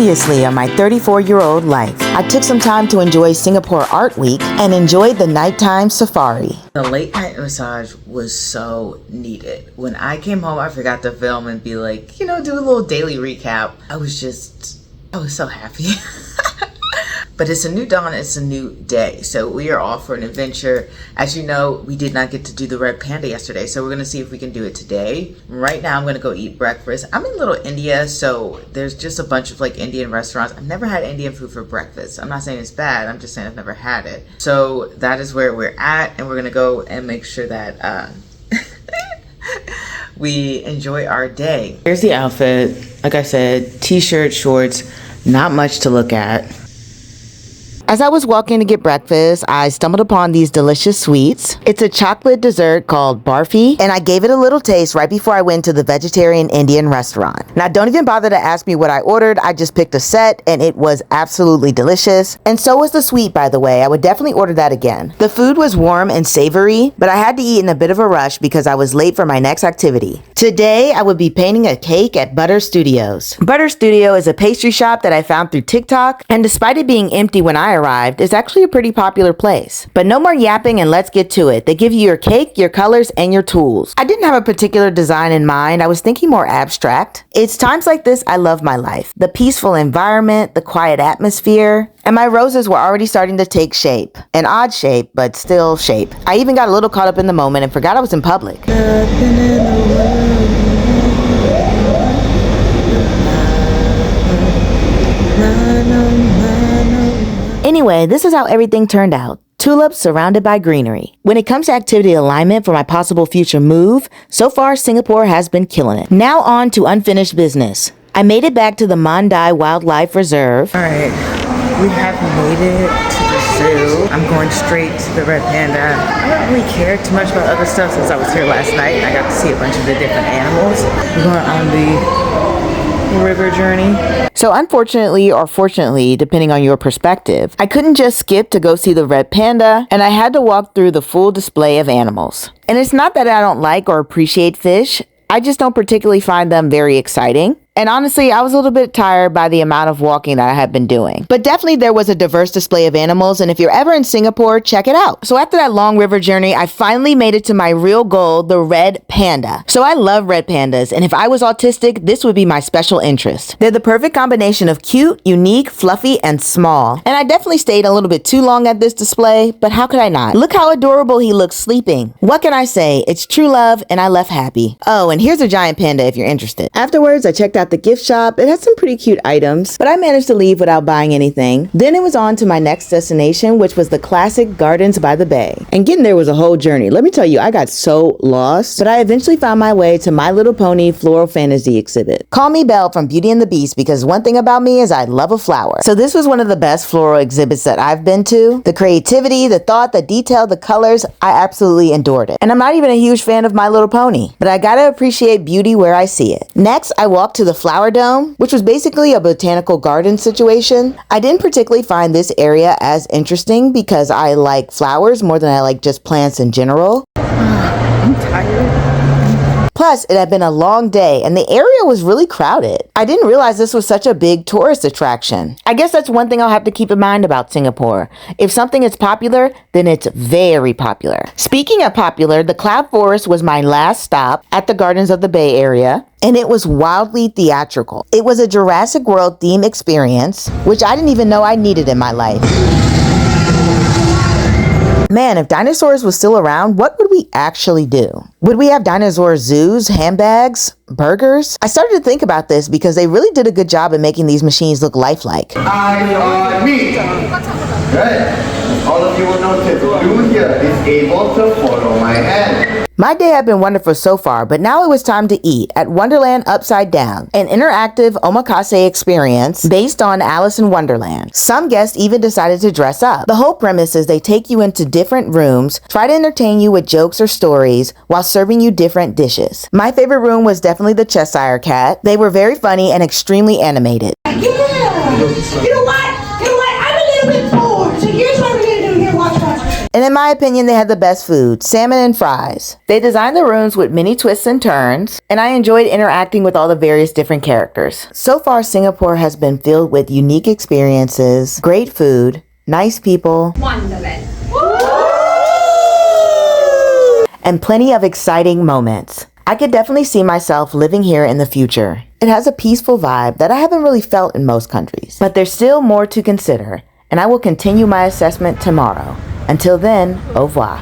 Previously on my 34-year-old life, I took some time to enjoy Singapore Art Week and enjoyed the nighttime safari. The late night massage was so needed. When I came home, I forgot to film and be like, do a little daily recap. I was so happy. But it's a new dawn, it's a new day. So we are off for an adventure. As you know, we did not get to do the Red Panda yesterday, so we're gonna see if we can do it today. Right now, I'm gonna go eat breakfast. I'm in Little India, so there's just a bunch of Indian restaurants. I've never had Indian food for breakfast. I'm not saying it's bad, I'm just saying I've never had it. So that is where we're at, and we're gonna go and make sure that we enjoy our day. Here's the outfit. Like I said, t-shirt, shorts, not much to look at. As I was walking to get breakfast, I stumbled upon these delicious sweets. It's a chocolate dessert called Barfi, and I gave it a little taste right before I went to the vegetarian Indian restaurant. Now, don't even bother to ask me what I ordered. I just picked a set, and it was absolutely delicious. And so was the sweet, by the way. I would definitely order that again. The food was warm and savory, but I had to eat in a bit of a rush because I was late for my next activity. Today, I would be painting a cake at Butter Studios. Butter Studio is a pastry shop that I found through TikTok, and despite it being empty when I arrived, it's actually a pretty popular place. But no more yapping and let's get to it. They give you your cake, your colors, and your tools. I didn't have a particular design in mind. I was thinking more abstract. It's times like this I love my life. The peaceful environment, the quiet atmosphere, and my roses were already starting to take shape. An odd shape, but still shape. I even got a little caught up in the moment and forgot I was in public. Anyway, this is how everything turned out. Tulips surrounded by greenery. When it comes to activity alignment for my possible future move, so far Singapore has been killing it. Now on to unfinished business. I made it back to the Mandai Wildlife Reserve. Alright, we have made it to the zoo. I'm going straight to the Red Panda. I don't really care too much about other stuff since I was here last night. I got to see a bunch of the different animals. We're going on the river journey. So unfortunately or fortunately, depending on your perspective, I couldn't just skip to go see the Red Panda, and I had to walk through the full display of animals. And it's not that I don't like or appreciate fish, I just don't particularly find them very exciting. And honestly, I was a little bit tired by the amount of walking that I had been doing. But definitely there was a diverse display of animals, and if you're ever in Singapore, check it out. So after that long river journey, I finally made it to my real goal, the Red Panda. So I love red pandas, and if I was autistic, this would be my special interest. They're the perfect combination of cute, unique, fluffy, and small. And I definitely stayed a little bit too long at this display, but how could I not? Look how adorable he looks sleeping. What can I say? It's true love, and I left happy. Oh, and here's a giant panda if you're interested. Afterwards, I checked out the gift shop. It had some pretty cute items, but I managed to leave without buying anything. Then it was on to my next destination, which was the classic Gardens by the Bay. And getting there was a whole journey. Let me tell you, I got so lost, but I eventually found my way to My Little Pony Floral Fantasy exhibit. Call me Belle from Beauty and the Beast, because one thing about me is I love a flower. So this was one of the best floral exhibits that I've been to. The creativity, the thought, the detail, the colors, I absolutely adored it. And I'm not even a huge fan of My Little Pony, but I gotta appreciate beauty where I see it. Next, I walked to the Flower Dome, which was basically a botanical garden situation. I didn't particularly find this area as interesting because I like flowers more than I like just plants in general. I'm tired. Plus, it had been a long day and the area was really crowded. I didn't realize this was such a big tourist attraction. I guess that's one thing I'll have to keep in mind about Singapore. If something is popular, then it's very popular. Speaking of popular, the Cloud Forest was my last stop at the Gardens of the Bay Area, and it was wildly theatrical. It was a Jurassic World theme experience, which I didn't even know I needed in my life. Man, if dinosaurs was still around, what would we actually do? Would we have dinosaur zoos, handbags, burgers? I started to think about this because they really did a good job at making these machines look lifelike. Me. Good. All of you will notice Blue here is able to follow my hand. My day had been wonderful so far, but now it was time to eat at Wonderland Upside Down, an interactive omakase experience based on Alice in Wonderland. Some guests even decided to dress up. The whole premise is they take you into different rooms, try to entertain you with jokes or stories while serving you different dishes. My favorite room was definitely the Cheshire Cat. They were very funny and extremely animated. Yeah! You know what? I'm a little bit bored, so here's what we're gonna do here. Watch. And in my opinion, they had the best food, salmon and fries. They designed the rooms with many twists and turns, and I enjoyed interacting with all the various different characters. So far, Singapore has been filled with unique experiences, great food, nice people, Wonderland. and plenty of exciting moments. I could definitely see myself living here in the future. It has a peaceful vibe that I haven't really felt in most countries. But there's still more to consider, and I will continue my assessment tomorrow. Until then, au revoir.